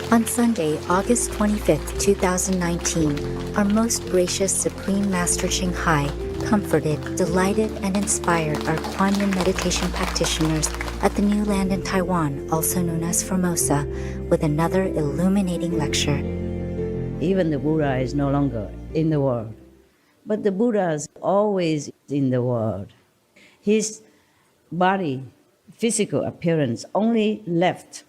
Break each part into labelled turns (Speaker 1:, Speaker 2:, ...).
Speaker 1: On Sunday, August 25, 2019, our most gracious Supreme Master Ching comforted, delighted, and inspired our Kuan Yin meditation practitioners at the New Land in Taiwan, also known as Formosa, with another illuminating lecture.
Speaker 2: Even the Buddha is no longer in the world, but the Buddha is always in the world. His body, physical appearance only left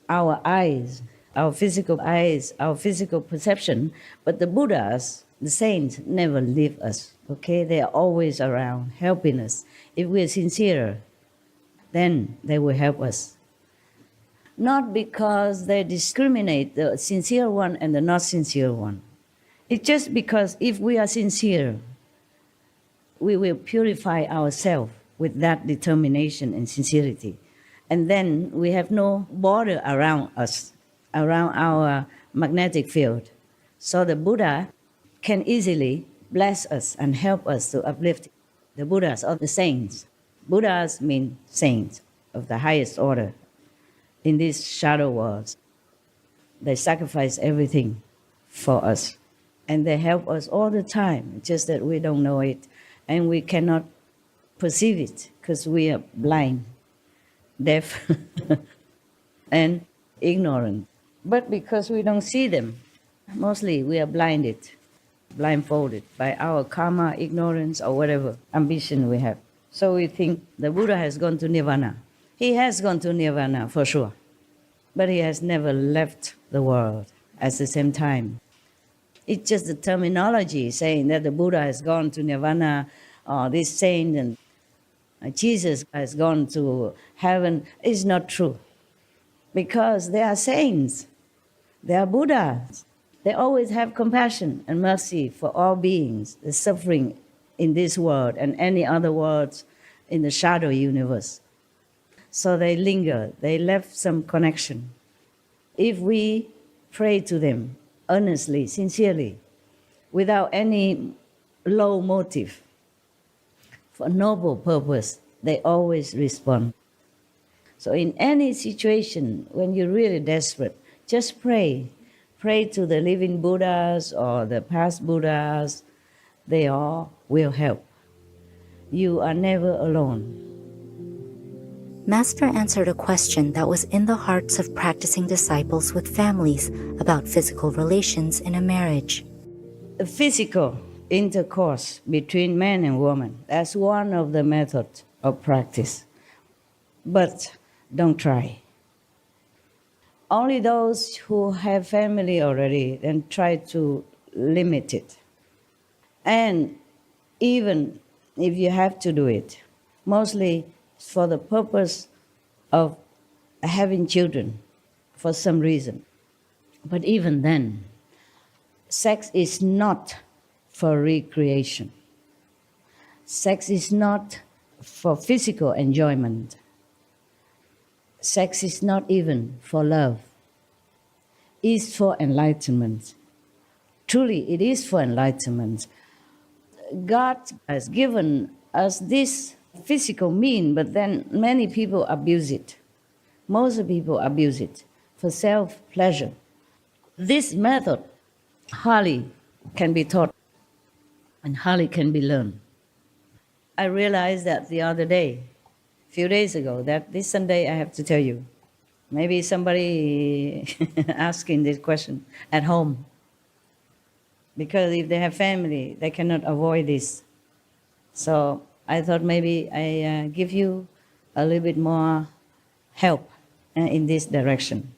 Speaker 2: our eyes, our physical perception, but the Buddhas, the saints, never leave us, okay? They are always around, helping us. If we are sincere, then they will help us. Not because they discriminate the sincere one and the not sincere one. It's just because if we are sincere, we will purify ourselves with that determination and sincerity. And then we have no border around us, around our magnetic field. So the Buddha can easily bless us and help us to uplift the Buddhas or the saints. Buddhas mean saints of the highest order in these shadow worlds. They sacrifice everything for us. And they help us all the time, just that we don't know it. And we cannot perceive it because we are blind, deaf, and ignorant. But because we don't see them, mostly we are blindfolded by our karma, ignorance, or whatever ambition we have. So we think the Buddha has gone to Nirvana. He has gone to Nirvana for sure, but he has never left the world at the same time. It's just the terminology saying that the Buddha has gone to Nirvana, or this saint and Jesus has gone to heaven is not true. Because they are saints, they are Buddhas. They always have compassion and mercy for all beings, the suffering in this world and any other worlds in the shadow universe. So they linger, they left some connection. If we pray to them earnestly, sincerely, without any low motive, for noble purpose, they always respond. So in any situation, when you're really desperate, just pray. Pray to the living Buddhas or the past Buddhas. They all will help. You are never alone.
Speaker 1: Master answered a question that was in the hearts of practicing disciples with families about physical relations in a marriage.
Speaker 2: The physical intercourse between man and woman, that's one of the methods of practice. But don't try. Only those who have family already, then try to limit it. And even if you have to do it, mostly for the purpose of having children for some reason. But even then, sex is not for recreation. Sex is not for physical enjoyment. Sex is not even for love. It's for enlightenment. Truly, it is for enlightenment. God has given us this physical mean, but then many people abuse it. Most people abuse it for self-pleasure. This method hardly can be taught and hardly can be learned. I realized that the other day, a few days ago, that this Sunday I have to tell you. Maybe somebody asking this question at home. Because if they have family, they cannot avoid this. So I thought maybe I give you a little bit more help in this direction.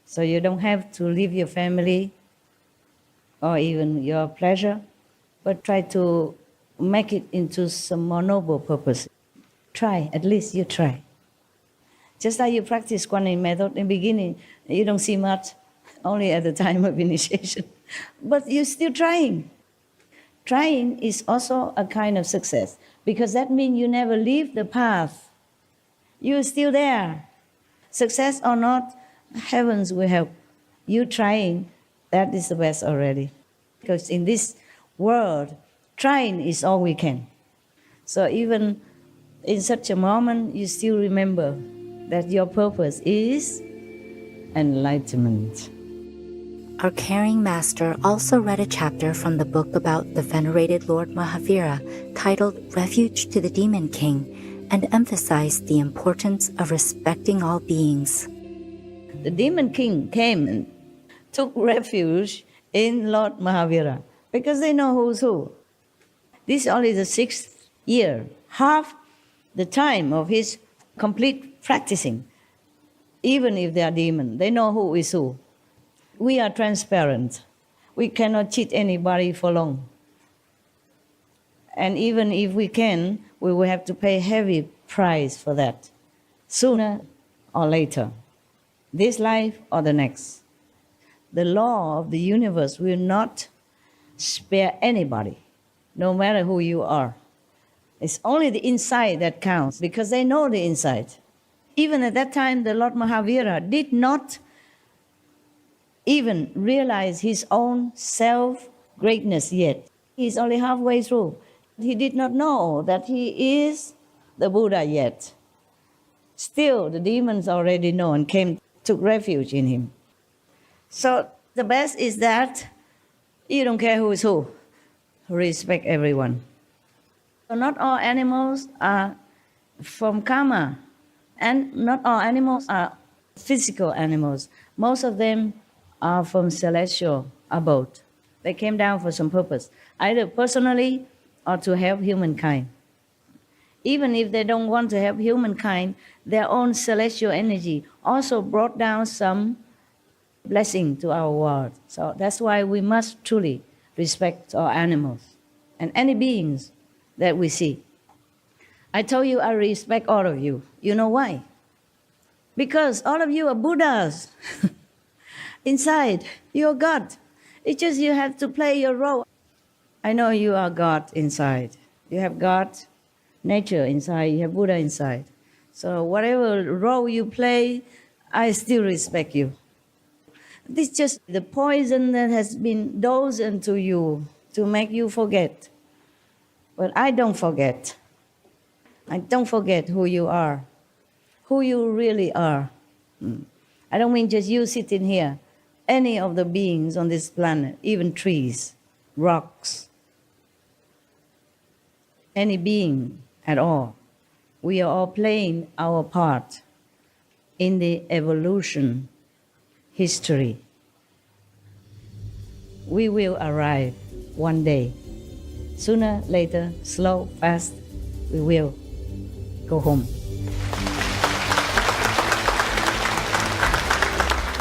Speaker 2: So you don't have to leave your family or even your pleasure, but try to make it into some more noble purpose. Try, at least you try. Just like you practice Kuan Yin method, in the beginning, you don't see much, only at the time of initiation. But you're still trying. Trying is also a kind of success, because that means you never leave the path. You're still there. Success or not, heavens will help. You trying, that is the best already. Because in this world, trying is all we can. So even in such a moment, you still remember that your purpose is enlightenment.
Speaker 1: Our caring master also read a chapter from the book about the venerated Lord Mahavira titled Refuge to the Demon King and emphasized the importance of respecting all beings.
Speaker 2: The demon king came and took refuge in Lord Mahavira because they know who's who. This is only the 6th year, half the time of his complete practicing. Even if they are demon, they know who is who. We are transparent. We cannot cheat anybody for long. And even if we can, we will have to pay heavy price for that, sooner or later, this life or the next. The law of the universe will not spare anybody, no matter who you are. It's only the inside that counts because they know the inside. Even at that time, the Lord Mahavira did not even realize his own self-greatness yet. He's only halfway through. He did not know that he is the Buddha yet. Still, the demons already know and took refuge in him. So the best is that you don't care who is who. Respect everyone. So not all animals are from karma, and not all animals are physical animals. Most of them are from celestial abode. They came down for some purpose, either personally or to help humankind. Even if they don't want to help humankind, their own celestial energy also brought down some blessing to our world. So that's why we must truly respect our animals and any beings that we see. I told you I respect all of you. You know why? Because all of you are Buddhas. Inside, you're God. It's just you have to play your role. I know you are God inside. You have God, nature inside. You have Buddha inside. So whatever role you play, I still respect you. This is just the poison that has been dosed into you to make you forget. But I don't forget. I don't forget who you are, who you really are. I don't mean just you sitting here. Any of the beings on this planet, even trees, rocks, any being at all, we are all playing our part in the evolution history. We will arrive one day. Sooner, later, slow, fast, we will go home.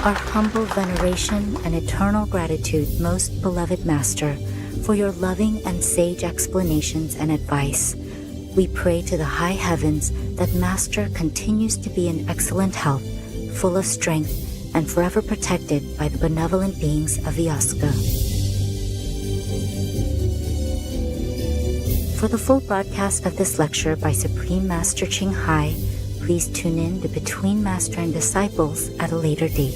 Speaker 1: Our humble veneration and eternal gratitude, most beloved Master, for your loving and sage explanations and advice. We pray to the high heavens that Master continues to be in excellent health, full of strength, and forever protected by the benevolent beings of Vyaska. For the full broadcast of this lecture by Supreme Master Ching, please tune in to Between Master and Disciples at a later date.